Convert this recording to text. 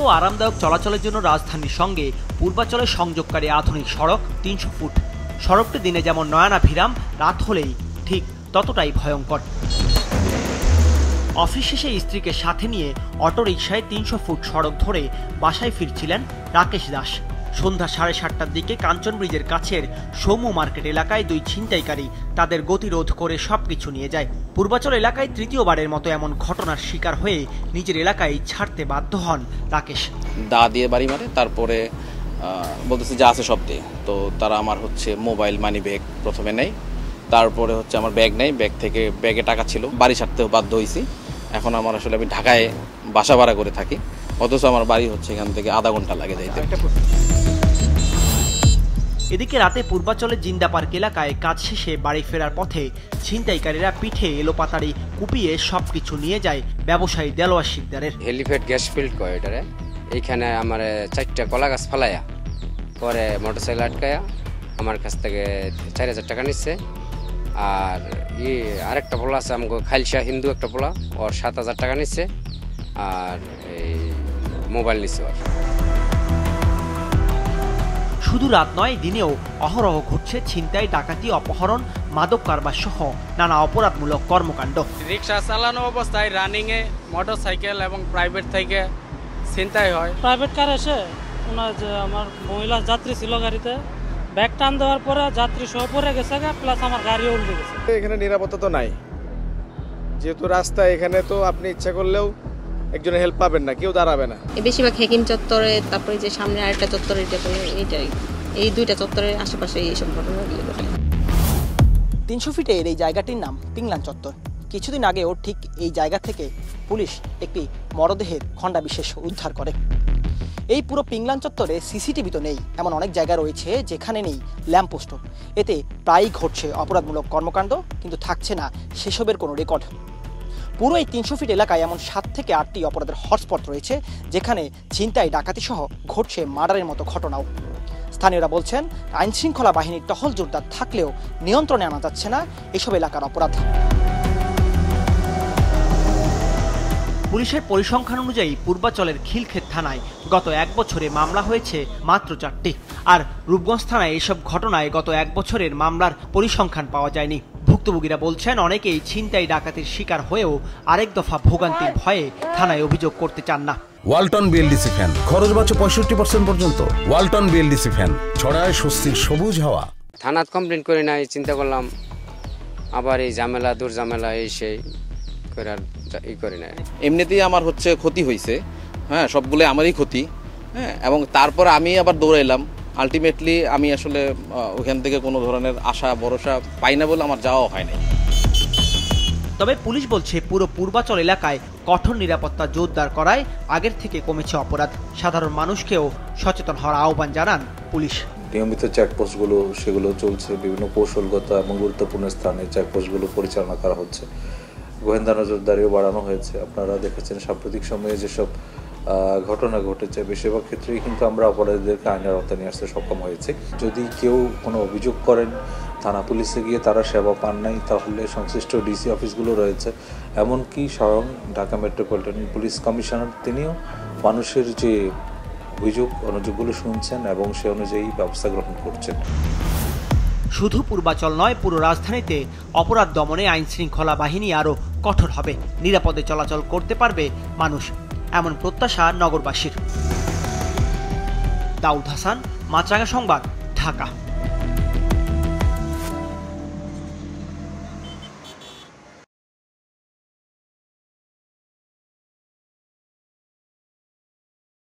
ও আরামদায়ক চলাচলের জন্য রাজধানীর সঙ্গে পূর্বাঞ্চলের সংযোগকারী আধুনিক সড়ক ৩০০ ফুট। সড়কটি দিনে যেমন নয়নাভিরাম, রাত হলেই ঠিক ততটাই ভয়ঙ্কর। অফিস শেষে স্ত্রীকে সাথে নিয়ে অটোরিকশায় ৩০০ ফুট সড়ক ধরে বাসায় ফিরছিলেন রাকেশ দাস। সন্ধ্যা 7:30টার দিকে কাঞ্চন ব্রিজের কাছের সৌম্য মার্কেট এলাকায় দুই ছিনতাইকারী তাদের গতিরোধ করে সবকিছু নিয়ে যায়। পূর্বাঞ্চল এলাকায় তৃতীয়বারের মতো এমন ঘটনার শিকার হয়ে নিজের এলাকায় ছাড়তে বাধ্য হন রাকেশ। দা দিয়ে বাড়ি মারে, তারপরে বলতেছে যা আছে সব দিয়ে। তো তারা আমার মোবাইল, মানি ব্যাগ প্রথমে নেয়, তারপরে আমার ব্যাগ নেই, ব্যাগ থেকে ব্যাগে টাকা ছিল, বাড়ি ছাড়তেও বাধ্য হয়েছি। এখন আমার আমি ঢাকায় বাসা ভাড়া করে থাকি, অথচ আমার বাড়ি এখান থেকে আধা ঘন্টা লাগে যাইতে। এদিকে রাতে পূর্বাঞ্চলের জিন্দা পার্ক এলাকায় কাজ শেষে বাড়ি ফেরার পথে ছিনতাইকারীরা পিঠে এলোপাতাড়ি কুপিয়ে সবকিছু নিয়ে যায় ব্যবসায়ী দেলোয়ার শিকদারের। হেলিপ্যাড গ্যাস ফিল্ড কয় এটারে। এইখানে আমার 4টা কলা গাছ ফালাইয়া পরে মোটরসাইকেল আটকায়া আমার কাছ থেকে 4000 টাকা নিচ্ছে। আর আরেকটা পোলা আছে আমাকে খাইলশা হিন্দু একটা পোলা, ওর 7000 টাকা নিচ্ছে। আর এই মোবাইল নিচ্ছে ওর। শুধু রাত নয়, দিনেও অহরহ ঘটছে ছিনতাই, ডাকাতি, অপহরণ, মাদক কারবার সহ নানা অপরাধমূলক কর্মকাণ্ড। রিক্সা চালানো অবস্থায় রানিংয়ে মোটরসাইকেল এবং প্রাইভেট থেকে ছিনতাই হয়। প্রাইভেট কার এসে ওনার যে আমার মহিলা যাত্রী ছিল গাড়িতে, ব্যাগ টান দেওয়ার পরে যাত্রী সহ পড়ে গেছে, প্লাস আমার গাড়িও উল্টে গেছে। এখানে নিরাপত্তা তো নাই, যেহেতু রাস্তা, এখানে তো আপনি ইচ্ছা করলেও একজনের হেল্প পাবেন না, কেউ দাঁড়াবে না। বেশিরভাগ হেকিম চত্বরে, তারপরে যে সামনে আরেকটা চত্বরে, এইটাই এই দুইটা চত্বরের আশেপাশে এইসব ঘটনাগুলো ঘটে। ৩০০ ফিটের এই জায়গাটির নাম পিংলান চত্বর। কিছুদিন আগেও ঠিক এই জায়গা থেকে পুলিশ একটি মরদেহের খণ্ডাবিশেষ উদ্ধার করে। এই পুরো পিংলান চত্বরে সিসিটিভি তো নেই, এমন অনেক জায়গা রয়েছে যেখানে নেই ল্যাম্পপোস্টও। এতে প্রায়ই ঘটছে অপরাধমূলক কর্মকাণ্ড, কিন্তু থাকছে না সেসবের কোনো রেকর্ড। পুরো এই ৩০০ ফিট এলাকায় এমন 7 থেকে 8টি অপরাধের হটস্পট রয়েছে, যেখানে ছিনতাই, ডাকাতি সহ ঘটছে মার্ডারের মতো ঘটনাও। স্থানীয়রা বলছেন, আইনশৃঙ্খলা বাহিনীর টহল জোরদার থাকলেও নিয়ন্ত্রণে আনা যাচ্ছে না এসব এলাকার অপরাধ। পুলিশের পরিসংখ্যান অনুযায়ী পূর্বাঞ্চলের খিলক্ষেত থানায় গত 1 বছরে মামলা হয়েছে মাত্র 4টি। আর রূপগঞ্জ থানায় এসব ঘটনায় গত 1 বছরের মামলার পরিসংখ্যান পাওয়া যায়নি। ভুক্তভোগীরা বলছেন, অনেকেই ছিনতাই, ডাকাতির শিকার হয়েও আরেক দফা ভোগান্তির ভয়ে থানায় অভিযোগ করতে চান না। ওয়ালটন বিএলডিসি ফ্যান, খরচ বাঁচে 65% পর্যন্ত। ওয়ালটন বিএলডিসি ফ্যান ছড়ায় স্বস্তির সবুজ হাওয়া। থানাত কমপ্লেন করি নাই, চিন্তা করলাম আবার এই ঝামেলা, দূর ঝামেলা, এই সেই করে আর করি না। এমনিতেই আমার ক্ষতি হয়েছে, হ্যাঁ, সবগুলো আমারই ক্ষতি, হ্যাঁ। এবং তারপর আমি আবার দৌড়াইলাম। আলটিমেটলি আমি ওখান থেকে কোনো ধরনের আশা ভরসা পাই না বলে আমার যাওয়া হয় নাই। তবে পুলিশ বলছে, পুরো পূর্বাঞ্চল এলাকায় কঠোর নিরাপত্তা জোরদার করায় আগের থেকে কমেছে অপরাধ। সাধারণ মানুষকেও সচেতন হওয়ার আহ্বান জানান পুলিশ। নিয়মিত চেকপোস্টগুলো সেগুলো চলছে, বিভিন্ন কৌশলগত এবং গুরুত্বপূর্ণ স্থানে চেকপোস্টগুলো পরিচালনা করা হচ্ছে। গোয়েন্দা নজরদারিও বাড়ানো হয়েছে। আপনারা দেখেছেন সাম্প্রতিক সময়ে যেসব ঘটনা ঘটেছে, বেশিরভাগ ক্ষেত্রেই কিন্তু আমরা অপরাধীদেরকে আইনের আওতায় নিয়ে আসতে সক্ষম হয়েছি। যদি কেউ কোনো অভিযোগ করেন, থানা পুলিশে গিয়ে তারা সেবা পান নাই, তাহলে সংশ্লিষ্ট ডিসি অফিসগুলো রয়েছে, এমনকি স্বয়ং ঢাকা মেট্রোপলিটন পুলিশ কমিশনার তিনিও মানুষের যে অভিযোগ অনুযোগগুলো শুনছেন এবং সে অনুযায়ী ব্যবস্থা গ্রহণ করছেন। শুধু পূর্বাঞ্চল নয়, পুরো রাজধানীতে অপরাধ দমনে আইন শৃঙ্খলা বাহিনী আরও কঠোর হবে, নিরাপদে চলাচল করতে পারবে মানুষ, এমন প্রত্যাশা নগরবাসীর। দাউদ হাসান, মাছরাঙা সংবাদ, ঢাকা।